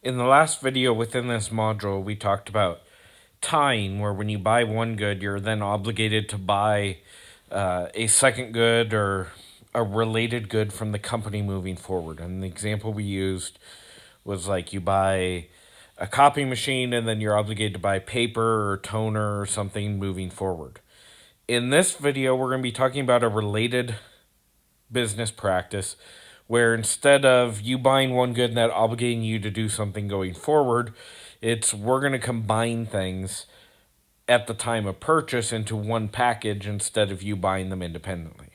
In the last video within this module, we talked about tying, where when you buy one good, you're then obligated to buy a second good or a related good from the company moving forward. And the example we used was like you buy a copy machine and then you're obligated to buy paper or toner or something moving forward. In this video, we're going to be talking about a related business practice where instead of you buying one good and that obligating you to do something going forward, we're going to combine things at the time of purchase into one package instead of you buying them independently.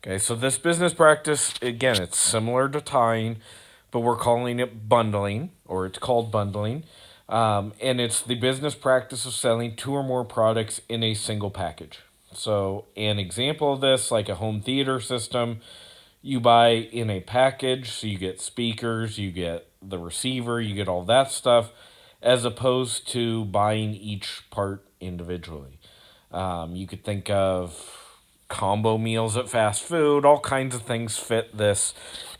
Okay, so this business practice, again, it's similar to tying, but we're calling it bundling, or it's called bundling. And it's the business practice of selling two or more products in a single package. So an example of this, like a home theater system, you buy in a package, so you get speakers, you get the receiver, you get all that stuff, as opposed to buying each part individually. You could think of combo meals at fast food, all kinds of things fit this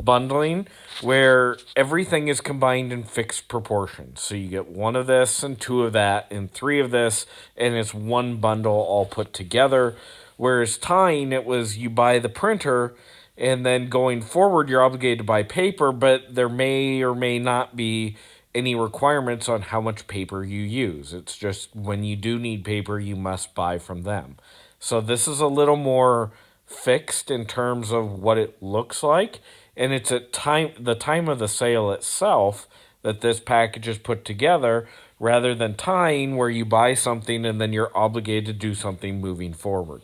bundling where everything is combined in fixed proportions. So you get one of this and two of that and three of this, and it's one bundle all put together. Whereas tying, it was you buy the printer and then going forward you're obligated to buy paper, but there may or may not be any requirements on how much paper you use. It's just when you do need paper, you must buy from them. So this is a little more fixed in terms of what it looks like, and it's at the time of the sale itself that this package is put together, rather than tying where you buy something and then you're obligated to do something moving forward.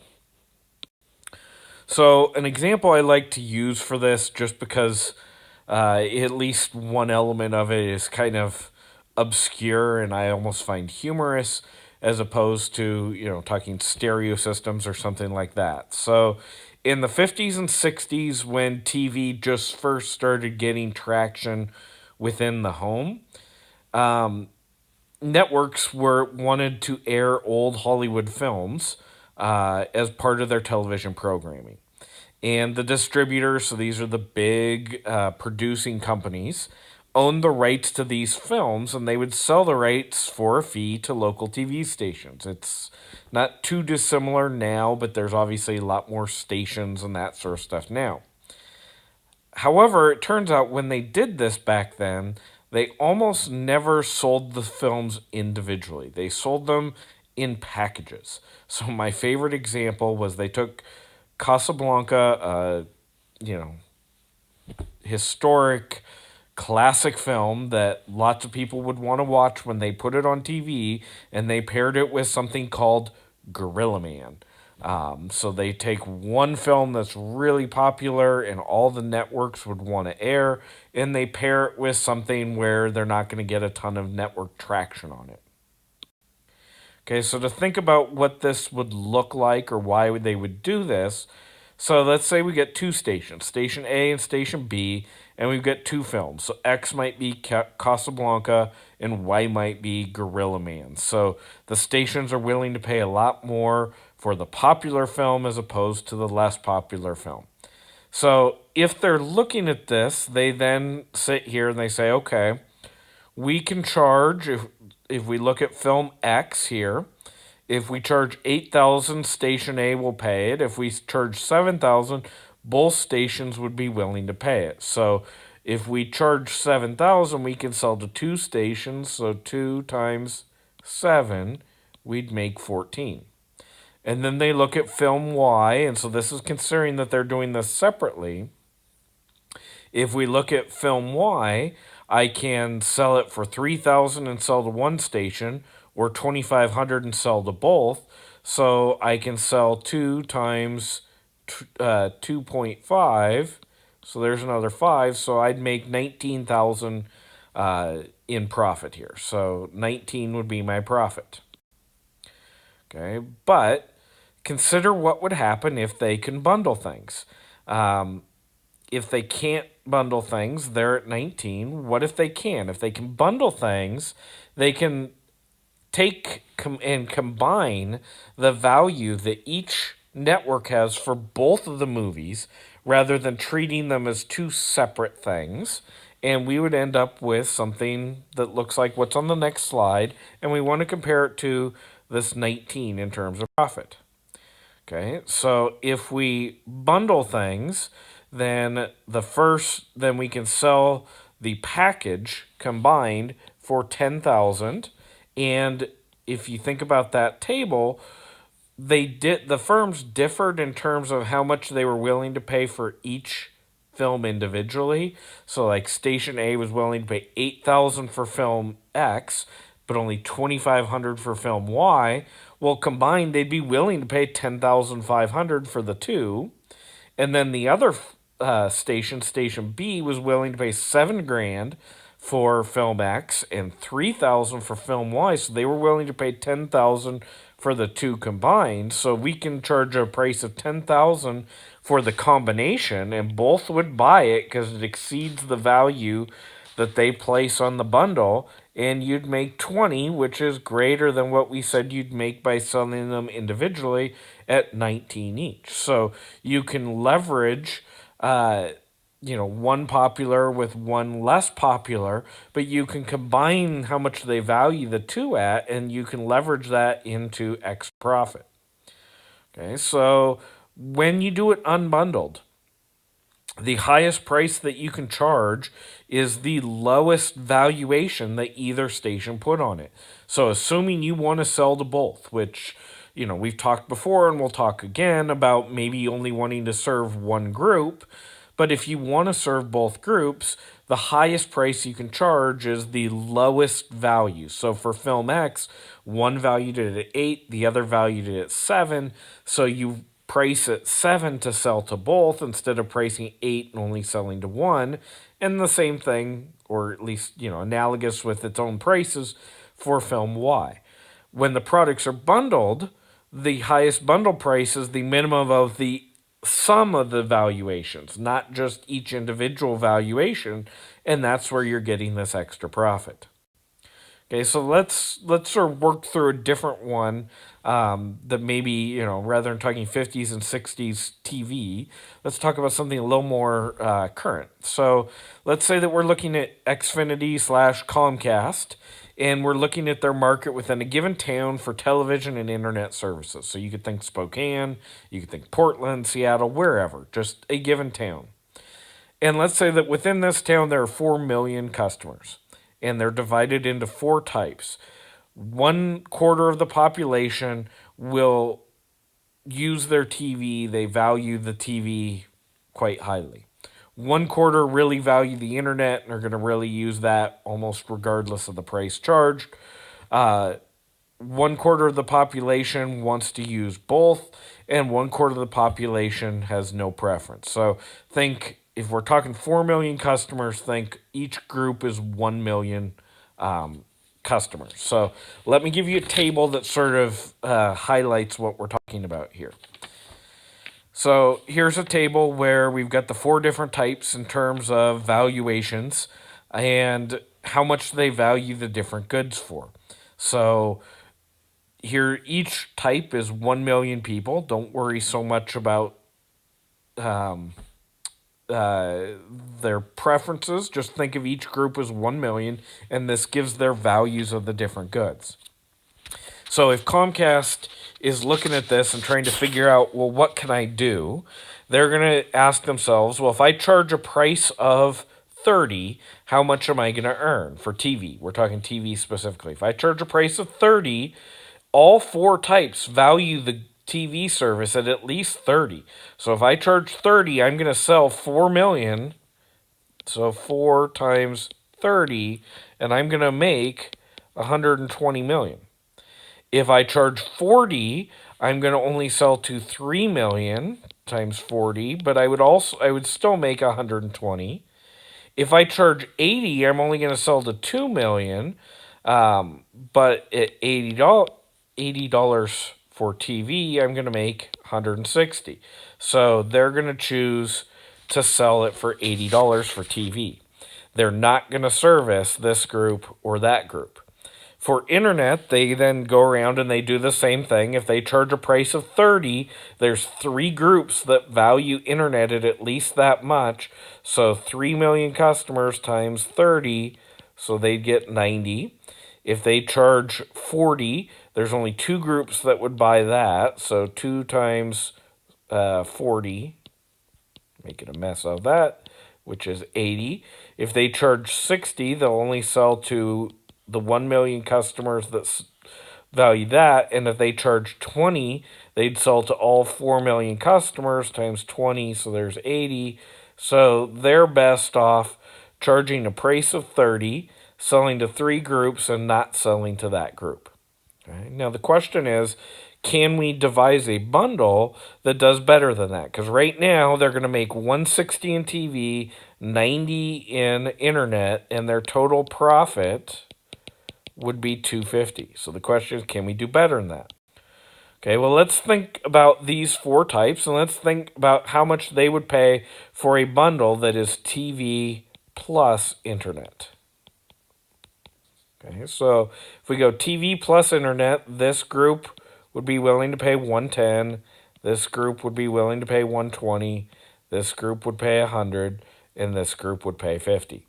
So an example I like to use for this, just because at least one element of it is kind of obscure and I almost find humorous, as opposed to, talking stereo systems or something like that. So in the 50s and 60s, when TV just first started getting traction within the home, networks wanted to air old Hollywood films as part of their television programming. And the distributors, so these are the big producing companies, owned the rights to these films, and they would sell the rights for a fee to local TV stations. It's not too dissimilar now, but there's obviously a lot more stations and that sort of stuff now. However, it turns out when they did this back then, they almost never sold the films individually. They sold them in packages. So my favorite example was they took Casablanca, historic classic film that lots of people would want to watch when they put it on TV, and they paired it with something called Gorilla Man. So they take one film that's really popular and all the networks would want to air, and they pair it with something where they're not going to get a ton of network traction on it. Okay, so to think about what this would look like or why they would do this, so let's say we get two stations, Station A and Station B, and we've got two films. So X might be Casablanca and Y might be Gorilla Man. So the stations are willing to pay a lot more for the popular film as opposed to the less popular film. So if they're looking at this, they then sit here and they say, okay, we can charge, if we look at film X here, if we charge $8,000, Station A will pay it. If we charge $7,000, both stations would be willing to pay it. So if we charge $7,000, we can sell to two stations. So 2 times 7, we'd make 14. And then they look at film Y, and so this is considering that they're doing this separately. If we look at film Y, I can sell it for $3,000 and sell to one station, or $2,500 and sell to both. So I can sell 2 times 2.5. So there's another 5. So I'd make 19,000 in profit here. So 19 would be my profit. Okay, but consider what would happen if they can bundle things. If they can't bundle things, they're at 19. What if they can? If they can bundle things, they can take and combine the value that each network has for both of the movies, rather than treating them as two separate things. And we would end up with something that looks like what's on the next slide. And we want to compare it to this 19 in terms of profit. Okay, so if we bundle things, then then we can sell the package combined for 10,000. And if you think about that table, the firms differed in terms of how much they were willing to pay for each film individually. So like Station A was willing to pay 8,000 for film X, but only 2,500 for film Y. Well, combined they'd be willing to pay 10,500 for the two. And then the other Station B, was willing to pay 7 grand for film X and 3,000 for film Y. So they were willing to pay 10,000 for the two combined. So we can charge a price of 10,000 for the combination, and both would buy it because it exceeds the value that they place on the bundle, and you'd make 20, which is greater than what we said you'd make by selling them individually at 19 each. So you can leverage one popular with one less popular, but you can combine how much they value the two at, and you can leverage that into extra profit. Okay, so when you do it unbundled, the highest price that you can charge is the lowest valuation that either station put on it. So assuming you want to sell to both, which, we've talked before and we'll talk again about maybe only wanting to serve one group. But if you want to serve both groups, the highest price you can charge is the lowest value. So for Film X, one valued it at 8, the other valued it at 7. So you price at 7 to sell to both instead of pricing 8 and only selling to one. And the same thing, or at least, analogous with its own prices for Film Y. When the products are bundled, the highest bundle price is the minimum of the sum of the valuations, not just each individual valuation, and that's where you're getting this extra profit. Okay, so let's sort of work through a different one that maybe, rather than talking 50s and 60s TV, let's talk about something a little more current. So let's say that we're looking at Xfinity/Comcast, and we're looking at their market within a given town for television and internet services. So you could think Spokane, you could think Portland, Seattle, wherever, just a given town. And let's say that within this town there are 4 million customers, and they're divided into 4 types. 1/4 of the population will use their TV, they value the TV quite highly. 1/4 really value the internet and are going to really use that almost regardless of the price charged. 1/4 of the population wants to use both, and 1/4 of the population has no preference. So think, if we're talking 4 million customers, think each group is 1 million customers. So let me give you a table that sort of highlights what we're talking about here. So here's a table where we've got the 4 different types in terms of valuations and how much they value the different goods for. So here, each type is 1 million people. Don't worry so much about their preferences. Just think of each group as 1 million, and this gives their values of the different goods. So if Comcast is looking at this and trying to figure out, well, what can I do? They're going to ask themselves, well, if I charge a price of 30, how much am I going to earn for TV? We're talking TV specifically. If I charge a price of 30, all 4 types value the TV service at least 30. So if I charge 30, I'm going to sell 4 million. So 4 times 30, and I'm going to make 120 million. If I charge 40, I'm going to only sell to 3 million times 40, but I would still make 120. If I charge 80, I'm only going to sell to 2 million, but at $80 for TV, I'm going to make 160. So they're going to choose to sell it for $80 for TV. They're not going to service this group or that group. For internet, they then go around and they do the same thing. If they charge a price of 30, there's three groups that value internet at least that much. So 3 million customers times 30, so they'd get 90. If they charge 40, there's only two groups that would buy that. So 2 times 40, making a mess of that, which is 80. If they charge 60, they'll only sell to the 1 million customers that value that. And if they charge 20, they'd sell to all 4 million customers times 20, so there's 80. So they're best off charging a price of 30, selling to three groups, and not selling to that group. Okay? Now the question is, can we devise a bundle that does better than that? Because right now they're going to make 160 in TV, 90 in internet, and their total profit would be 250. So the question is, can we do better than that? Okay, well, let's think about these four types, and let's think about how much they would pay for a bundle that is TV plus internet. Okay, so if we go TV plus internet, this group would be willing to pay 110. This group would be willing to pay 120. This group would pay 100, and this group would pay 50.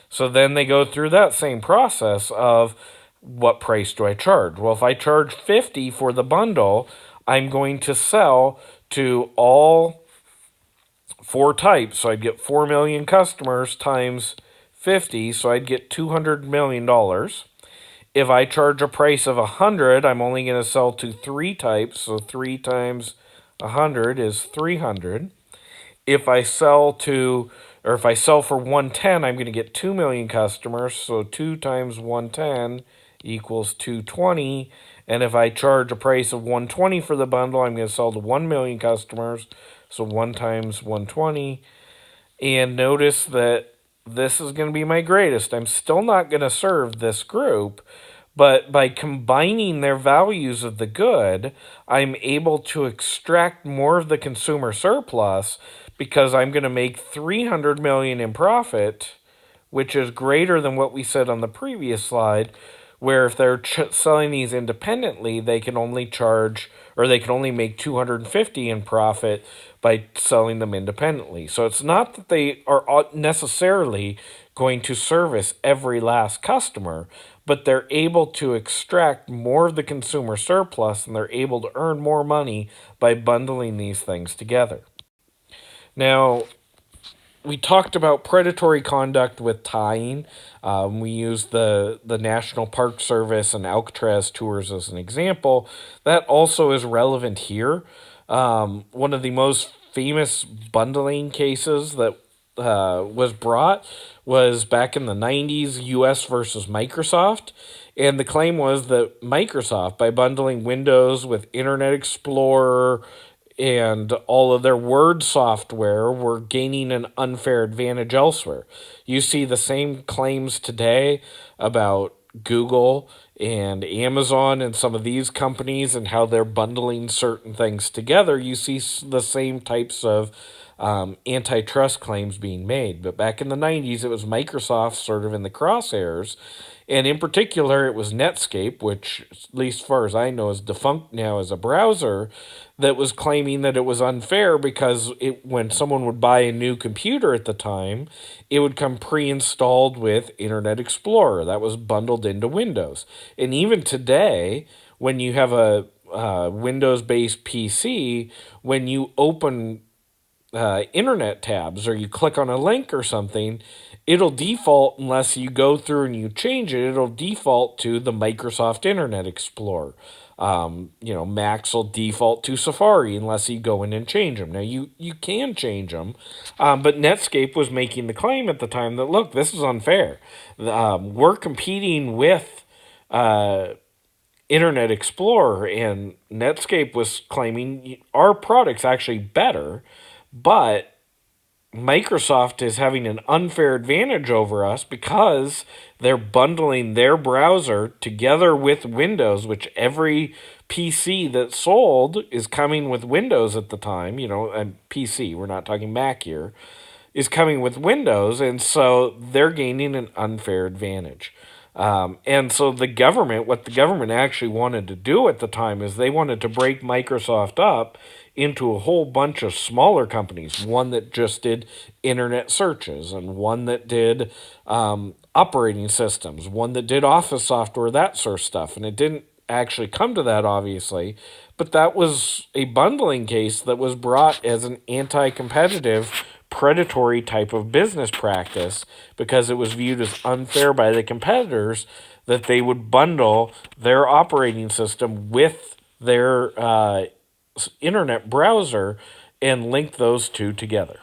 So then they go through that same process of, what price do I charge? Well, if I charge 50 for the bundle, I'm going to sell to all four types. So I'd get 4 million customers times 50, so I'd get $200 million. If I charge a price of 100, I'm only going to sell to three types, so 3 times 100 is 300. If I sell for 110, I'm going to get 2 million customers, so 2 times 110 equals 220. And if I charge a price of 120 for the bundle, I'm going to sell to 1 million customers, so 1 times 120. And notice that this is going to be my greatest. I'm still not going to serve this group, but by combining their values of the good, I'm able to extract more of the consumer surplus, because I'm going to make 300 million in profit, which is greater than what we said on the previous slide, where if they're selling these independently, they can only make 250 in profit by selling them independently. So it's not that they are necessarily going to service every last customer, but they're able to extract more of the consumer surplus, and they're able to earn more money by bundling these things together. Now, we talked about predatory conduct with tying. We used the National Park Service and Alcatraz tours as an example. That also is relevant here. One of the most famous bundling cases that was brought was back in the 90s, US versus Microsoft. And the claim was that Microsoft, by bundling Windows with Internet Explorer and all of their Word software, were gaining an unfair advantage elsewhere. You see the same claims today about Google and Amazon and some of these companies and how they're bundling certain things together. You see the same types of antitrust claims being made. But back in the 90s, it was Microsoft sort of in the crosshairs. And in particular, it was Netscape, which, at least as far as I know, is defunct now as a browser, that was claiming that it was unfair because when someone would buy a new computer at the time, it would come pre-installed with Internet Explorer. That was bundled into Windows. And even today, when you have a Windows-based PC, when you open internet tabs or you click on a link or something, it'll default, unless you go through and you change it, it'll default to the Microsoft Internet Explorer. Macs will default to Safari unless you go in and change them. Now, you can change them, but Netscape was making the claim at the time that, look, this is unfair. We're competing with Internet Explorer, and Netscape was claiming our product's actually better, but Microsoft is having an unfair advantage over us because they're bundling their browser together with Windows, which every PC that sold is coming with Windows at the time, and PC, we're not talking Mac here, is coming with Windows, and so they're gaining an unfair advantage. And so what the government actually wanted to do at the time is they wanted to break Microsoft up into a whole bunch of smaller companies, one that just did internet searches, and one that did operating systems, one that did office software, that sort of stuff. And it didn't actually come to that, obviously, but that was a bundling case that was brought as an anti competitive predatory type of business practice because it was viewed as unfair by the competitors that they would bundle their operating system with their internet browser and link those two together.